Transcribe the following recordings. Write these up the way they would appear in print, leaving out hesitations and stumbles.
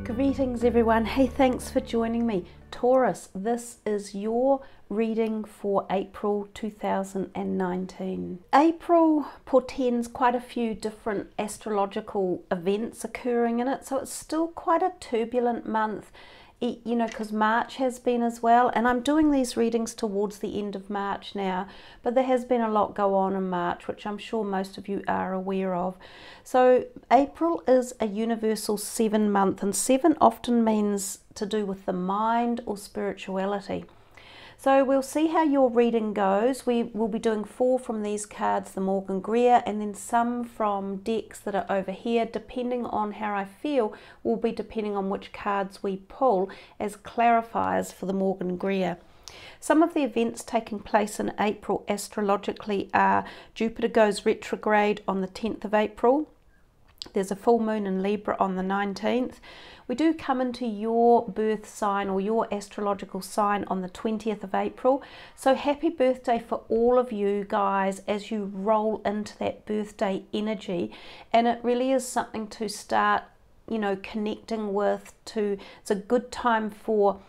Greetings everyone. Hey, thanks for joining me. Taurus, this is your reading for April 2019. April portends quite a few different astrological events occurring in it, so it's still quite a turbulent month, you know, because March has been as well, and I'm doing these readings towards the end of March now, but there has been a lot go on in March, which I'm sure most of you are aware of. So April is a universal 7 month, and 7 often means to do with the mind or spirituality. So we'll see how your reading goes. We will be doing 4 from these cards, the Morgan Greer, and then some from decks that are over here. Depending on how I feel, will be depending on which cards we pull as clarifiers for the Morgan Greer. Some of the events taking place in April astrologically are Jupiter goes retrograde on the 10th of April. There's a full moon in Libra on the 19th. We do come into your birth sign or your astrological sign on the 20th of April. So happy birthday for all of you guys as you roll into that birthday energy. And it really is something to start, you know, connecting with. It's a good time for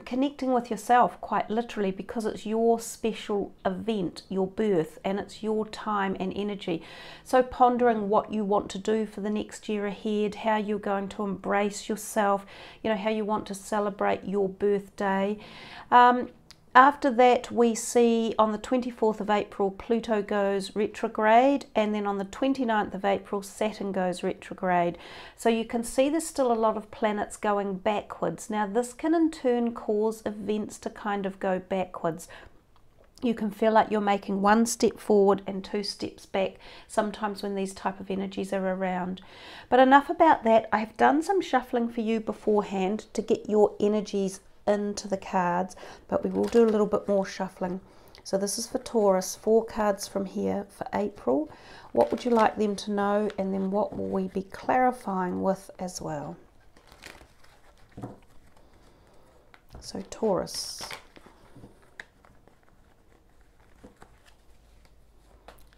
connecting with yourself, quite literally, because it's your special event, your birth, and it's your time and energy. So pondering what you want to do for the next year ahead, how you're going to embrace yourself, you know, how you want to celebrate your birthday. After that, we see on the 24th of April, Pluto goes retrograde, and then on the 29th of April, Saturn goes retrograde. So you can see there's still a lot of planets going backwards. Now, this can in turn cause events to kind of go backwards. You can feel like you're making 1 step forward and 2 steps back sometimes when these type of energies are around. But enough about that. I've done some shuffling for you beforehand to get your energies into the cards, but we will do a little bit more shuffling. So this is for Taurus, 4 cards from here for April. What would you like them to know, and then what will we be clarifying with as well? So Taurus,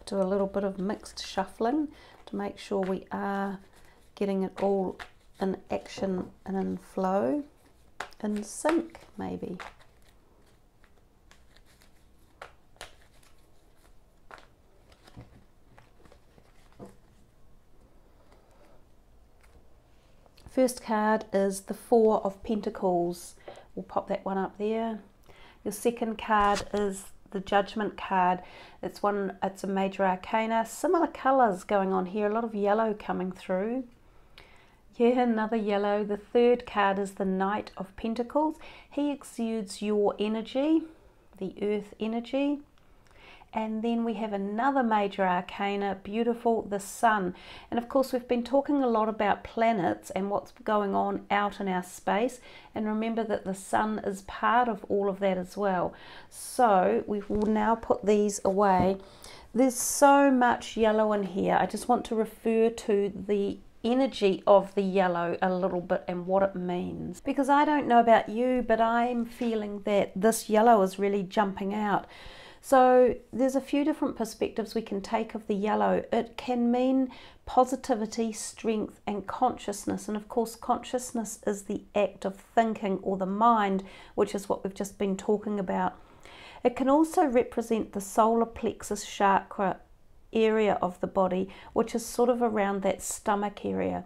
do a little bit of mixed shuffling to make sure we are getting it all in action and in flow. In sync, maybe. First card is the 4 of Pentacles. We'll pop that one up there. Your second card is the Judgment card. It's a major arcana. Similar colours going on here. A lot of yellow coming through. Yeah, another yellow. The third card is the Knight of Pentacles. He exudes your energy, the earth energy. And then we have another major arcana, beautiful, the Sun. And of course, we've been talking a lot about planets and what's going on out in our space. And remember that the Sun is part of all of that as well. So we will now put these away. There's so much yellow in here. I just want to refer to the energy of the yellow a little bit and what it means, because I don't know about you, but I'm feeling that this yellow is really jumping out. So there's a few different perspectives we can take of the yellow. It can mean positivity, strength, and consciousness, and of course consciousness is the act of thinking, or the mind, which is what we've just been talking about. It can also represent the solar plexus chakra area of the body, which is sort of around that stomach area.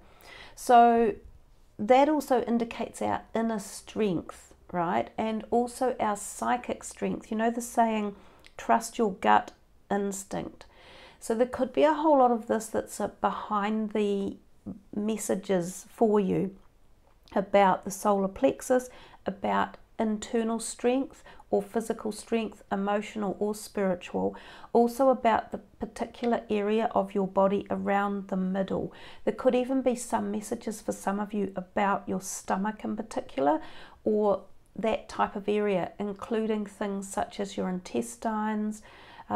So that also indicates our inner strength, right? And also our psychic strength. You know the saying, trust your gut instinct. So there could be a whole lot of this that's behind the messages for you about the solar plexus, about internal strength or physical strength, emotional or spiritual, also about the particular area of your body around the middle. There could even be some messages for some of you about your stomach in particular, or that type of area, including things such as your intestines,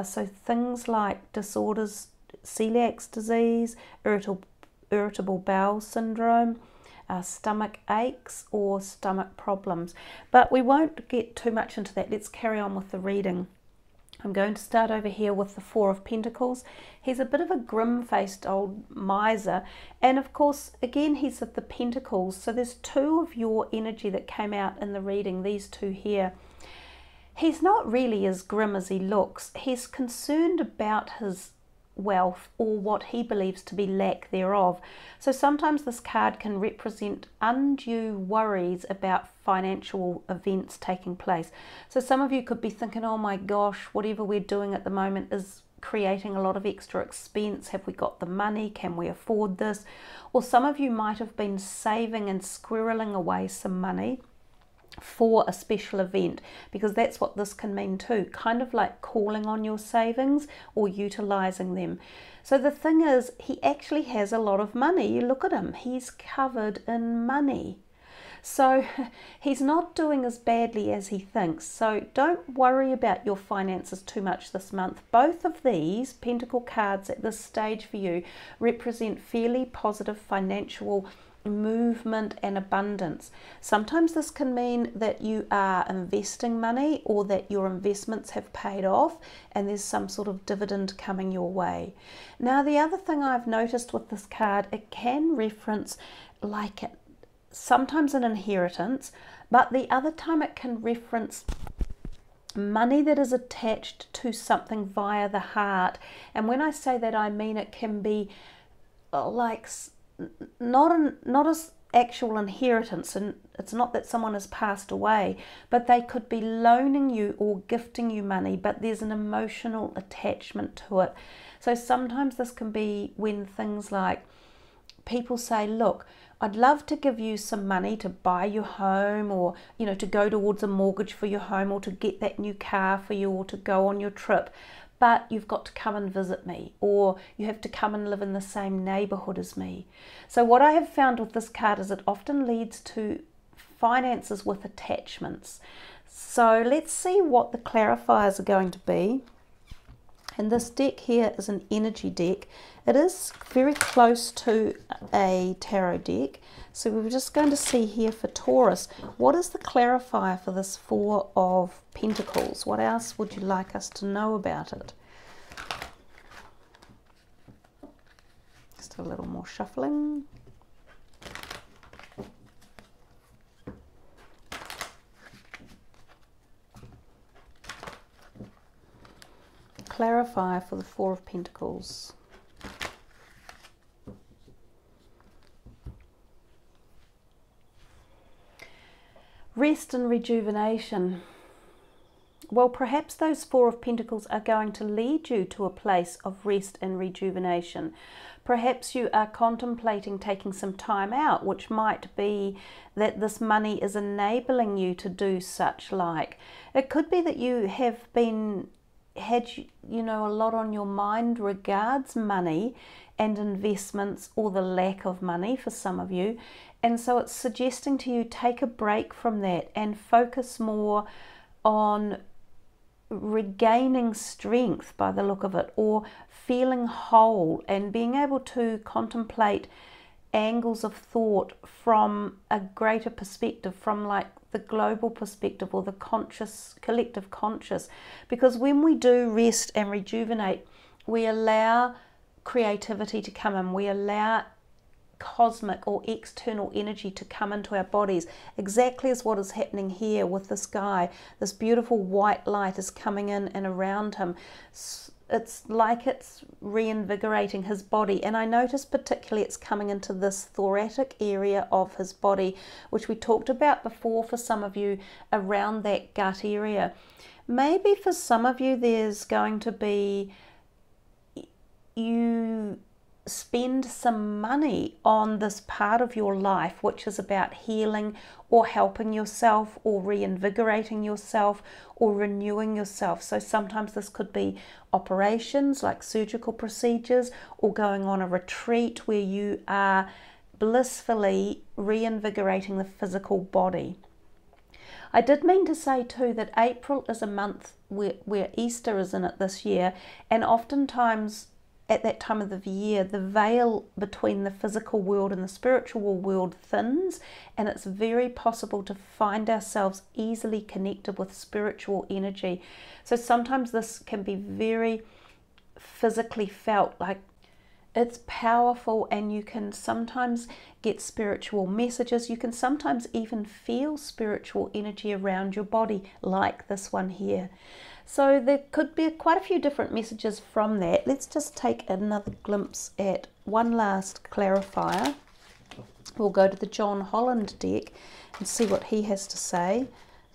so things like disorders, celiac disease, irritable bowel syndrome, stomach aches or stomach problems. But we won't get too much into that. Let's carry on with the reading. I'm going to start over here with the Four of Pentacles. He's a bit of a grim-faced old miser, and of course again he's at the Pentacles, so there's two of your energy that came out in the reading, these two here. He's not really as grim as he looks. He's concerned about his wealth, or what he believes to be lack thereof. So sometimes this card can represent undue worries about financial events taking place. So some of you could be thinking, oh my gosh, whatever we're doing at the moment is creating a lot of extra expense. Have we got the money? Can we afford this? Or some of you might have been saving and squirreling away some money for a special event, because that's what this can mean too, kind of like calling on your savings or utilizing them. So the thing is, he actually has a lot of money. You look at him, he's covered in money. So he's not doing as badly as he thinks. So don't worry about your finances too much this month. Both of these Pentacle cards at this stage for you represent fairly positive financial movement and abundance. Sometimes this can mean that you are investing money, or that your investments have paid off and there's some sort of dividend coming your way. Now the other thing I've noticed with this card, it can reference like sometimes an inheritance, but the other time it can reference money that is attached to something via the heart. And when I say that, I mean it can be like not as actual inheritance, and it's not that someone has passed away, but they could be loaning you or gifting you money, but there's an emotional attachment to it. So sometimes this can be when things like people say, look, I'd love to give you some money to buy your home, or you know, to go towards a mortgage for your home, or to get that new car for you, or to go on your trip, but you've got to come and visit me, or you have to come and live in the same neighborhood as me. So what I have found with this card is it often leads to finances with attachments. So let's see what the clarifiers are going to be. And this deck here is an energy deck. It is very close to a tarot deck. So we're just going to see here for Taurus, what is the clarifier for this Four of Pentacles? What else would you like us to know about it? Just a little more shuffling. Clarifier for the Four of Pentacles. Rest and rejuvenation. Well, perhaps those Four of Pentacles are going to lead you to a place of rest and rejuvenation. Perhaps you are contemplating taking some time out, which might be that this money is enabling you to do such like. It could be that you have had a lot on your mind regards money and investments, or the lack of money for some of you, and so it's suggesting to you take a break from that and focus more on regaining strength by the look of it, or feeling whole and being able to contemplate angles of thought from a greater perspective, from like the global perspective, or the conscious, collective conscious. Because when we do rest and rejuvenate, we allow creativity to come in, we allow cosmic or external energy to come into our bodies, exactly as what is happening here with this guy. This beautiful white light is coming in and around him. It's like it's reinvigorating his body, and I notice particularly it's coming into this thoracic area of his body, which we talked about before for some of you, around that gut area. Maybe for some of you there's going to be, you spend some money on this part of your life which is about healing, or helping yourself, or reinvigorating yourself, or renewing yourself. So sometimes this could be operations like surgical procedures, or going on a retreat where you are blissfully reinvigorating the physical body. I did mean to say too that April is a month where Easter is in it this year, and oftentimes at that time of the year, the veil between the physical world and the spiritual world thins, and it's very possible to find ourselves easily connected with spiritual energy. So sometimes this can be very physically felt, like it's powerful, and you can sometimes get spiritual messages. You can sometimes even feel spiritual energy around your body, like this one here. So there could be quite a few different messages from that. Let's just take another glimpse at one last clarifier. We'll go to the John Holland deck and see what he has to say.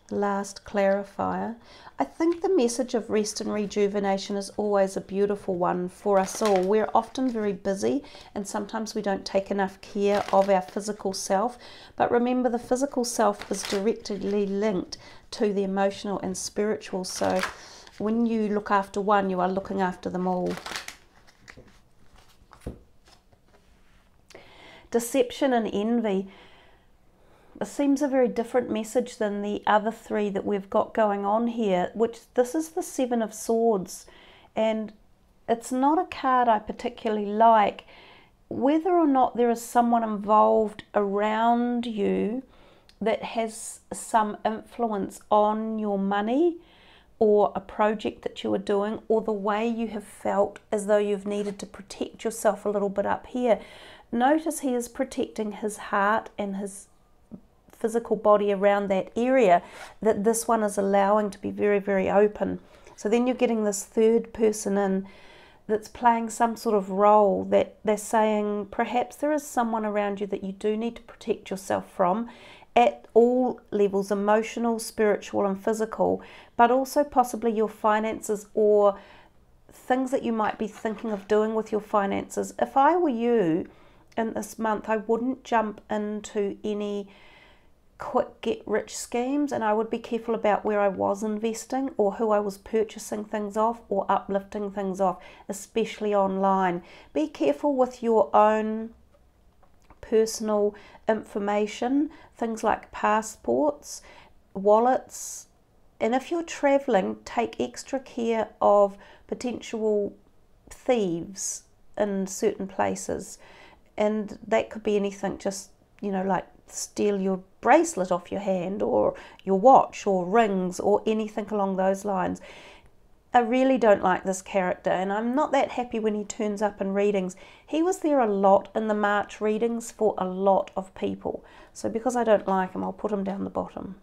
Last clarifier. I think the message of rest and rejuvenation is always a beautiful one for us all. We're often very busy, and sometimes we don't take enough care of our physical self. But remember, the physical self is directly linked to the emotional and spiritual. So when you look after one, you are looking after them all. Deception and envy. It seems a very different message than the other three that we've got going on here, which this is the Seven of Swords, and it's not a card I particularly like. Whether or not there is someone involved around you that has some influence on your money or a project that you are doing, or the way you have felt as though you've needed to protect yourself a little bit up here. Notice he is protecting his heart and his physical body around that area that this one is allowing to be very, very open. So then you're getting this third person in that's playing some sort of role, that they're saying perhaps there is someone around you that you do need to protect yourself from at all levels, emotional, spiritual and physical, but also possibly your finances or things that you might be thinking of doing with your finances. If I were you in this month, I wouldn't jump into any quick get rich schemes, and I would be careful about where I was investing or who I was purchasing things off or uplifting things off, especially online. Be careful with your own personal information, things like passports, wallets, and if you're traveling, take extra care of potential thieves in certain places, and that could be anything, just, you know, like steal your bracelet off your hand or your watch or rings or anything along those lines. I really don't like this character, and I'm not that happy when he turns up in readings. He was there a lot in the March readings for a lot of people, so because I don't like him, I'll put him down the bottom.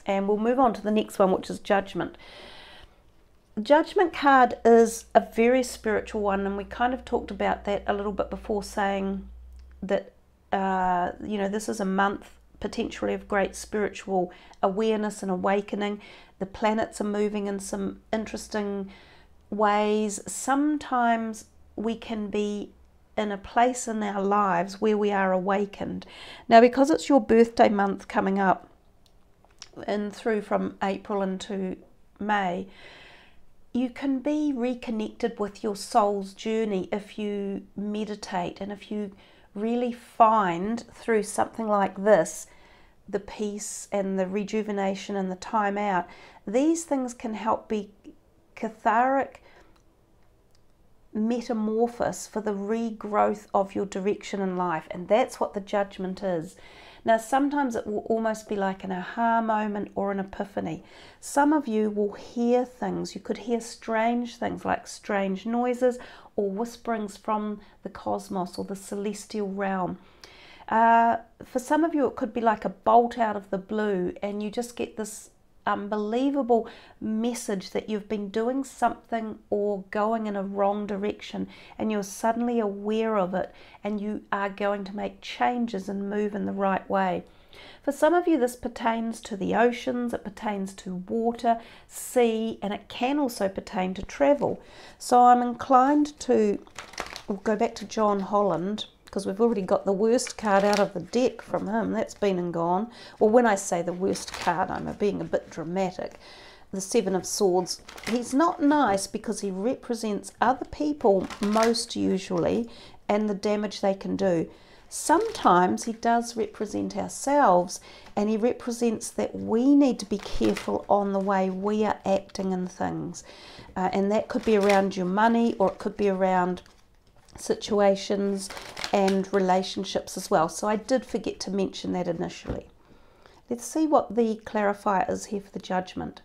And we'll move on to the next one, which is Judgment. Judgment card is a very spiritual one, and we kind of talked about that a little bit before, saying that you know, this is a month potentially of great spiritual awareness and awakening. The planets are moving in some interesting ways. Sometimes we can be in a place in our lives where we are awakened. Now, because it's your birthday month coming up and through from April into May, you can be reconnected with your soul's journey if you meditate, and if you really find through something like this the peace and the rejuvenation and the time out. These things can help be cathartic metamorphosis for the regrowth of your direction in life, and that's what the Judgment is. Now, sometimes it will almost be like an aha moment or an epiphany. Some of you will hear things. You could hear strange things like strange noises or whisperings from the cosmos or the celestial realm. For some of you, it could be like a bolt out of the blue, and you just get this unbelievable message that you've been doing something or going in a wrong direction, and you're suddenly aware of it, and you are going to make changes and move in the right way. For some of you, this pertains to the oceans, it pertains to water, sea, and it can also pertain to travel. So I'm inclined to, we'll go back to John Holland, because we've already got the worst card out of the deck from him. That's been and gone. Well, when I say the worst card, I'm being a bit dramatic. The Seven of Swords. He's not nice because he represents other people most usually and the damage they can do. Sometimes he does represent ourselves, and he represents that we need to be careful on the way we are acting in things. And that could be around your money, or it could be around situations and relationships as well. So I did forget to mention that initially. Let's see what the clarifier is here for the Judgment.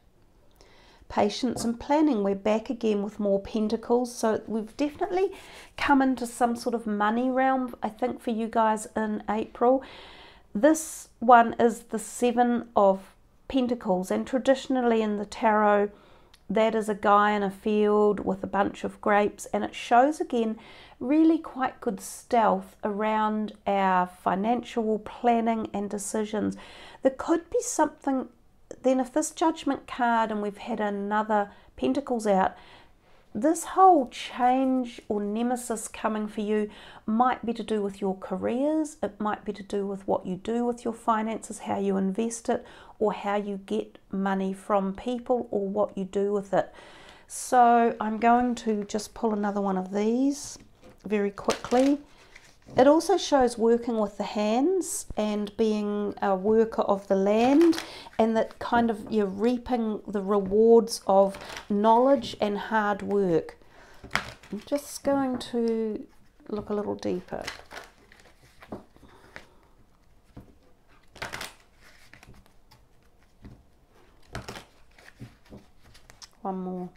Patience and planning. We're back again with more pentacles. So we've definitely come into some sort of money realm, I think, for you guys in April. This one is the 7 of Pentacles, and traditionally in the tarot, that is a guy in a field with a bunch of grapes, and it shows again really quite good stealth around our financial planning and decisions. There could be something then, if this Judgment card, and we've had another Pentacles out, this whole change or nemesis coming for you might be to do with your careers. It might be to do with what you do with your finances, how you invest it, or how you get money from people, or what you do with it. So I'm going to just pull another one of these very quickly. It also shows working with the hands and being a worker of the land, and that kind of you're reaping the rewards of knowledge and hard work. I'm just going to look a little deeper. One more.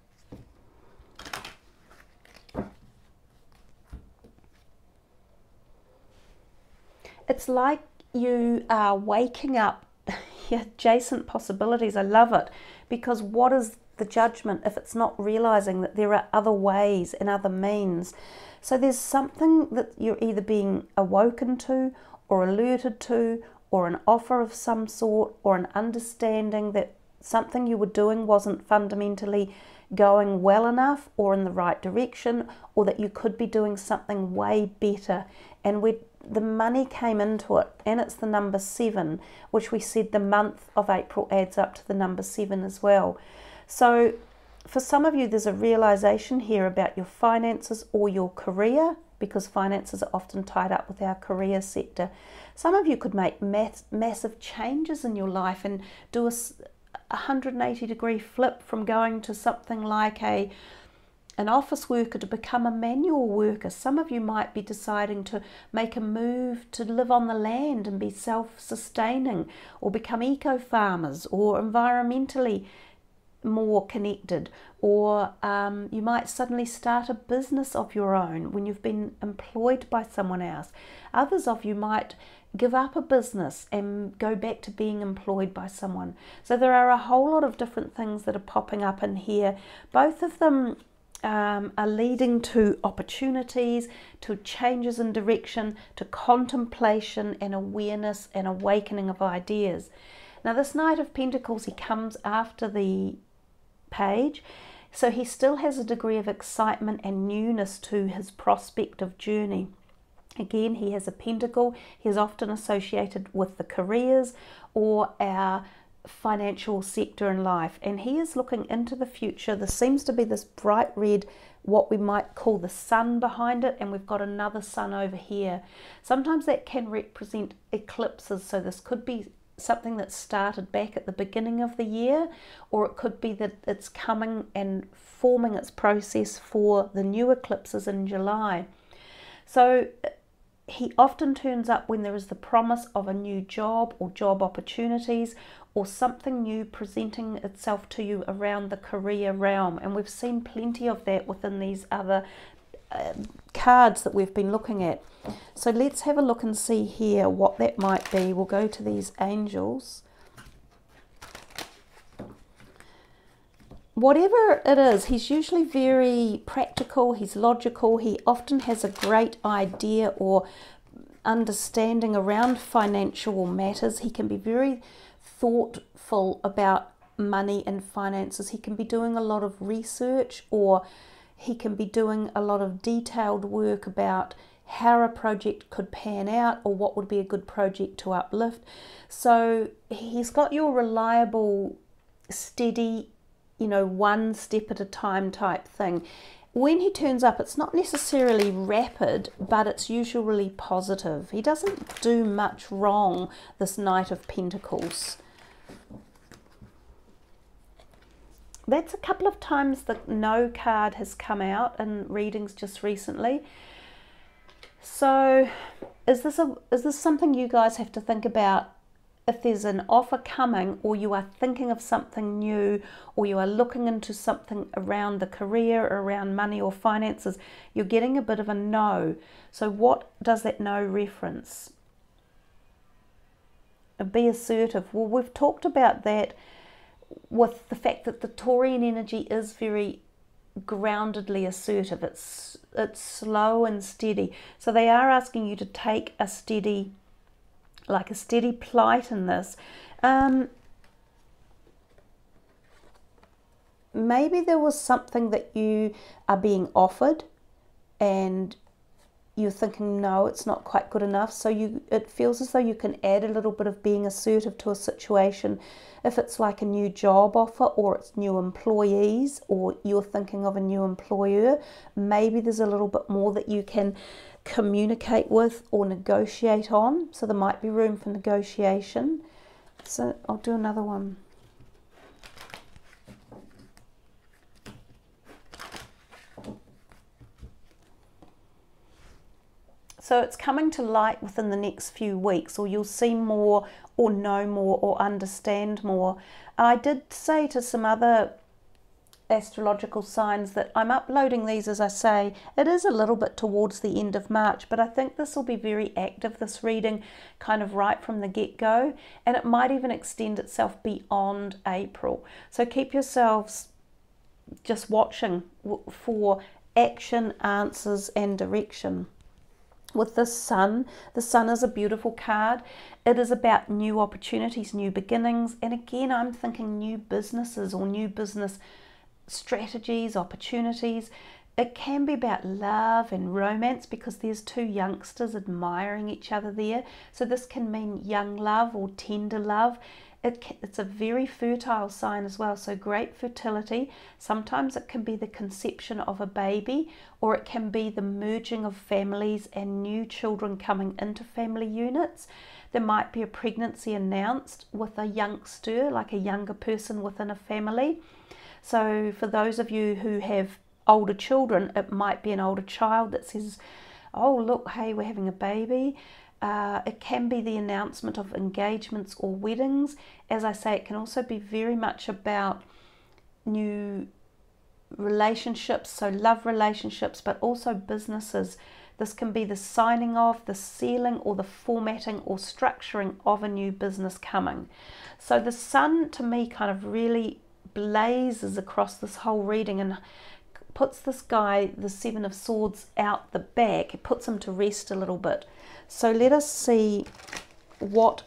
It's like you are waking up adjacent possibilities. I love it, because what is the Judgment if it's not realizing that there are other ways and other means? So there's something that you're either being awoken to or alerted to, or an offer of some sort, or an understanding that something you were doing wasn't fundamentally going well enough or in the right direction, or that you could be doing something way better. And the money came into it, and it's the number 7, which we said the month of April adds up to the number 7 as well. So for some of you, there's a realization here about your finances or your career, because finances are often tied up with our career sector. Some of you could make massive changes in your life and do a 180-degree flip from going to something like an office worker to become a manual worker. Some of you might be deciding to make a move to live on the land and be self-sustaining, or become eco-farmers, or environmentally more connected, or you might suddenly start a business of your own when you've been employed by someone else. Others of you might give up a business and go back to being employed by someone. So there are a whole lot of different things that are popping up in here. Both of them are leading to opportunities, to changes in direction, to contemplation and awareness and awakening of ideas. Now this Knight of Pentacles, he comes after the Page, so he still has a degree of excitement and newness to his prospective journey. Again, he has a pentacle. He is often associated with the careers or our financial sector in life, and he is looking into the future. There seems to be this bright red, what we might call the sun behind it, and we've got another sun over here. Sometimes that can represent eclipses, so this could be something that started back at the beginning of the year, or it could be that it's coming and forming its process for the new eclipses in July. So he often turns up when there is the promise of a new job or job opportunities, or something new presenting itself to you around the career realm. And we've seen plenty of that within these other cards that we've been looking at. So let's have a look and see here what that might be. We'll go to these angels. Whatever it is, he's usually very practical, he's logical, he often has a great idea or understanding around financial matters. He can be very thoughtful about money and finances. He can be doing a lot of research, or he can be doing a lot of detailed work about how a project could pan out, or what would be a good project to uplift. So he's got your reliable, steady, you know, one step at a time type thing. When he turns up, it's not necessarily rapid, but it's usually positive. He doesn't do much wrong, this Knight of Pentacles. That's a couple of times the No card has come out in readings just recently. So is this something you guys have to think about? If there's an offer coming, or you are thinking of something new, or you are looking into something around the career, around money or finances, you're getting a bit of a no. So what does that no reference? Be assertive. Well, we've talked about that with the fact that the Taurian energy is very groundedly assertive. It's slow and steady. So they are asking you to take a steady plight in this. Maybe there was something that you are being offered and you're thinking, no, it's not quite good enough. So it feels as though you can add a little bit of being assertive to a situation. If it's like a new job offer, or it's new employees, or you're thinking of a new employer, maybe there's a little bit more that you can communicate with or negotiate on. So there might be room for negotiation. So I'll do another one. So it's coming to light within the next few weeks, or you'll see more, or know more, or understand more. I did say to some other astrological signs that I'm uploading these, as I say, it is a little bit towards the end of March, but I think this will be very active, this reading, kind of right from the get-go, and it might even extend itself beyond April. So keep yourselves just watching for action, answers, and direction. With the Sun is a beautiful card. It is about new opportunities, new beginnings, and again I'm thinking new businesses or new business strategies, opportunities. It can be about love and romance, because there's two youngsters admiring each other there. So this can mean young love or tender love. It's a very fertile sign as well, so great fertility. Sometimes it can be the conception of a baby, or it can be the merging of families and new children coming into family units. There might be a pregnancy announced with a youngster, like a younger person within a family. So for those of you who have older children, it might be an older child that says, oh look, hey, we're having a baby. It can be the announcement of engagements or weddings. As I say, it can also be very much about new relationships, so love relationships, but also businesses. This can be the signing of, the sealing, or the formatting or structuring of a new business coming. So the Sun, to me, kind of really blazes across this whole reading and puts this guy, the Seven of Swords, out the back. It puts him to rest a little bit. So let us see what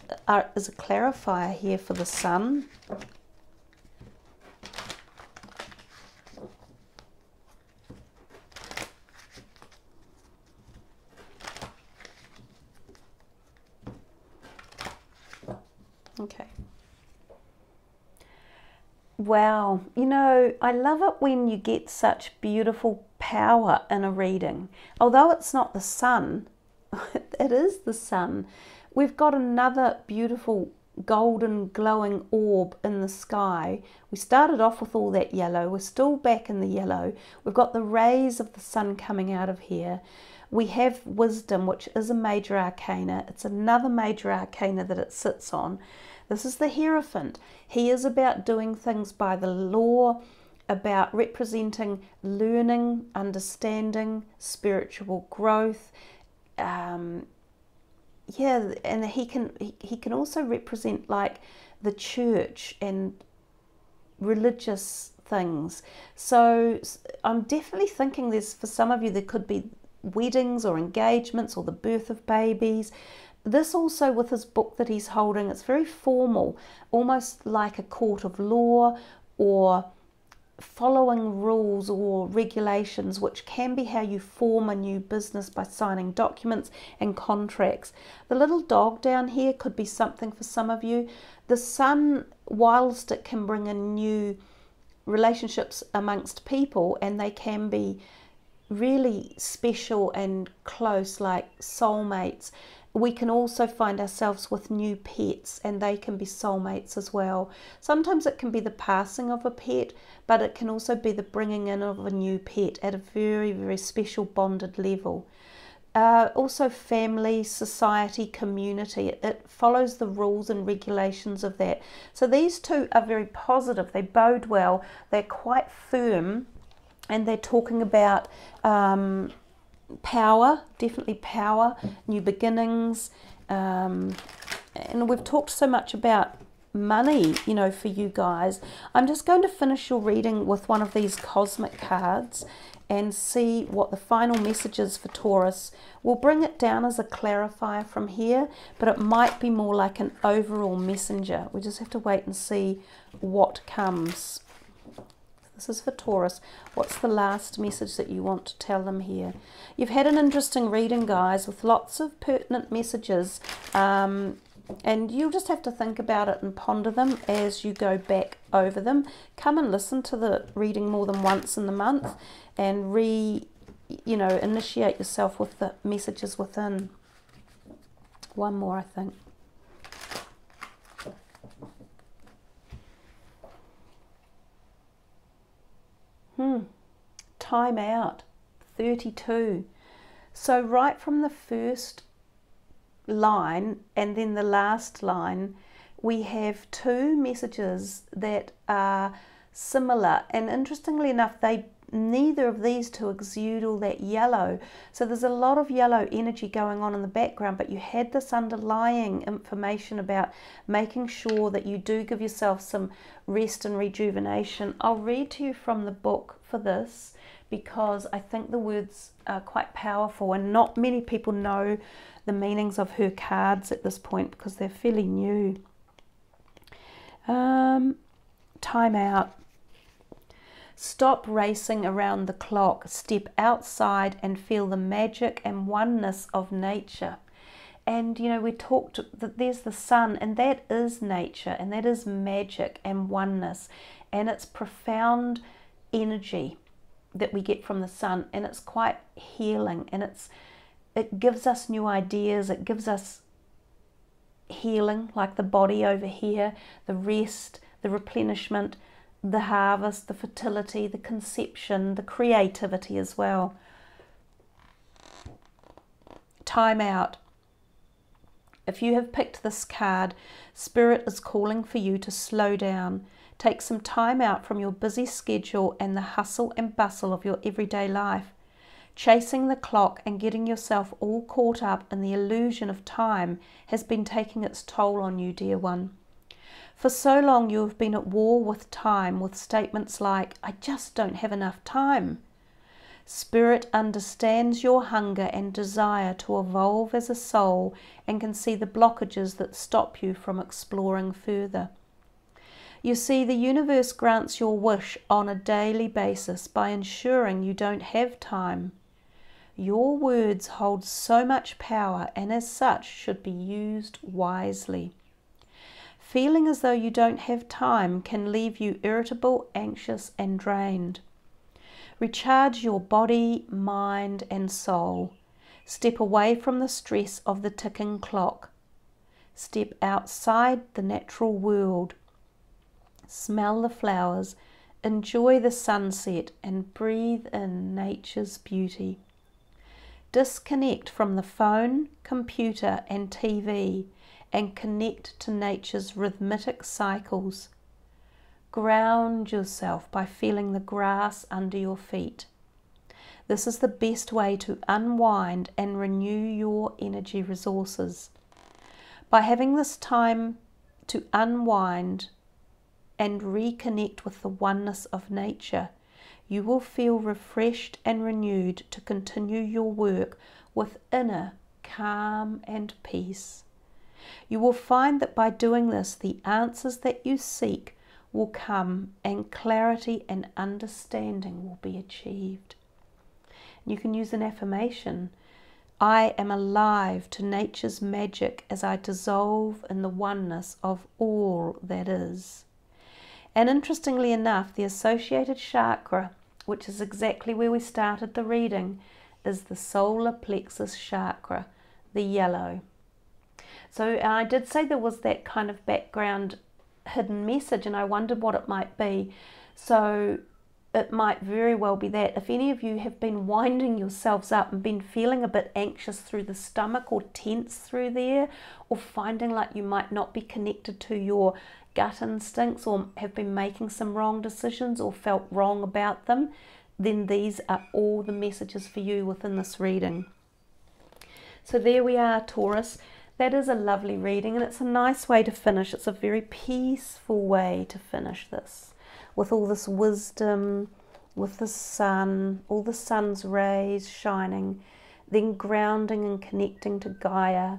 is a clarifier here for the Sun. Okay. Wow, you know, I love it when you get such beautiful power in a reading. Although it's not the Sun, it is the Sun. We've got another beautiful golden glowing orb in the sky. We started off with all that yellow. We're still back in the yellow. We've got the rays of the sun coming out of here. We have wisdom, which is a major arcana. It's another major arcana that it sits on. This is the Hierophant. He is about doing things by the law, about representing learning, understanding, spiritual growth. Yeah, and he can also represent like the church and religious things. So I'm definitely thinking there's, for some of you, there could be weddings or engagements or the birth of babies. This also, with his book that he's holding, it's very formal, almost like a court of law, or following rules or regulations, which can be how you form a new business by signing documents and contracts. The little dog down here could be something for some of you. The Sun, whilst it can bring in new relationships amongst people, and they can be really special and close, like soulmates, we can also find ourselves with new pets, and they can be soulmates as well. Sometimes it can be the passing of a pet, but it can also be the bringing in of a new pet at a very, very special bonded level. Also family, society, community. It follows the rules and regulations of that. So these two are very positive. They bode well. They're quite firm, and they're talking about power, definitely power, new beginnings. And we've talked so much about money, you know, for you guys. I'm just going to finish your reading with one of these cosmic cards and see what the final message is for Taurus. We'll bring it down as a clarifier from here, but it might be more like an overall messenger. We just have to wait and see what comes. This is for Taurus. What's the last message that you want to tell them here? You've had an interesting reading, guys, with lots of pertinent messages, and you'll just have to think about it and ponder them as you go back over them. Come and listen to the reading more than once in the month and initiate yourself with the messages within. One more, I think. Time out, 32. So right from the first line and then the last line, we have two messages that are similar, and interestingly enough, neither of these two exude all that yellow. So there's a lot of yellow energy going on in the background, but you had this underlying information about making sure that you do give yourself some rest and rejuvenation. I'll read to you from the book for this because I think the words are quite powerful, and not many people know the meanings of her cards at this point because they're fairly new. Time out. Stop racing around the clock. Step outside and feel the magic and oneness of nature. And you know, we talked that there's the sun, and that is nature, and that is magic and oneness, and it's profound energy that we get from the sun, and it's quite healing, and it gives us new ideas, it gives us healing, like the body over here, the rest, the replenishment, the harvest, the fertility, the conception, the creativity as well. Time out. If you have picked this card, Spirit is calling for you to slow down. Take some time out from your busy schedule and the hustle and bustle of your everyday life. Chasing the clock and getting yourself all caught up in the illusion of time has been taking its toll on you, dear one. For so long you have been at war with time, with statements like, I just don't have enough time. Spirit understands your hunger and desire to evolve as a soul and can see the blockages that stop you from exploring further. You see, the universe grants your wish on a daily basis by ensuring you don't have time. Your words hold so much power and as such should be used wisely. Feeling as though you don't have time can leave you irritable, anxious and drained. Recharge your body, mind and soul. Step away from the stress of the ticking clock. Step outside the natural world. Smell the flowers, enjoy the sunset and breathe in nature's beauty. Disconnect from the phone, computer and TV and connect to nature's rhythmic cycles. Ground yourself by feeling the grass under your feet. This is the best way to unwind and renew your energy resources. By having this time to unwind and reconnect with the oneness of nature, you will feel refreshed and renewed to continue your work with inner calm and peace. You will find that by doing this, the answers that you seek will come and clarity and understanding will be achieved. You can use an affirmation. I am alive to nature's magic as I dissolve in the oneness of all that is. And interestingly enough, the associated chakra, which is exactly where we started the reading, is the solar plexus chakra, the yellow. So I did say there was that kind of background hidden message, and I wondered what it might be. So it might very well be that. If any of you have been winding yourselves up and been feeling a bit anxious through the stomach or tense through there, or finding like you might not be connected to your gut instincts, or have been making some wrong decisions or felt wrong about them, then these are all the messages for you within this reading. So there we are, Taurus. That is a lovely reading, and it's a nice way to finish. It's a very peaceful way to finish this, with all this wisdom, with the sun, all the sun's rays shining, then grounding and connecting to Gaia,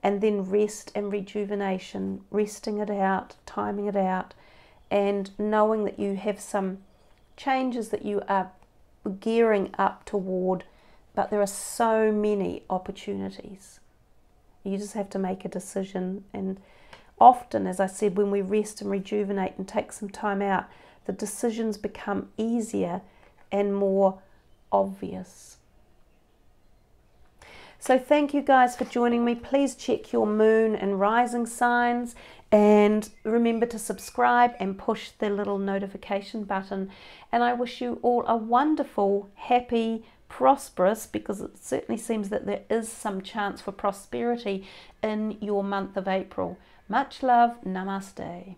and then rest and rejuvenation, resting it out, timing it out, and knowing that you have some changes that you are gearing up toward, but there are so many opportunities. You just have to make a decision. And often, as I said, when we rest and rejuvenate and take some time out, the decisions become easier and more obvious. So thank you guys for joining me. Please check your moon and rising signs, and remember to subscribe and push the little notification button. And I wish you all a wonderful, happy, prosperous, because it certainly seems that there is some chance for prosperity in your month of April. Much love. Namaste.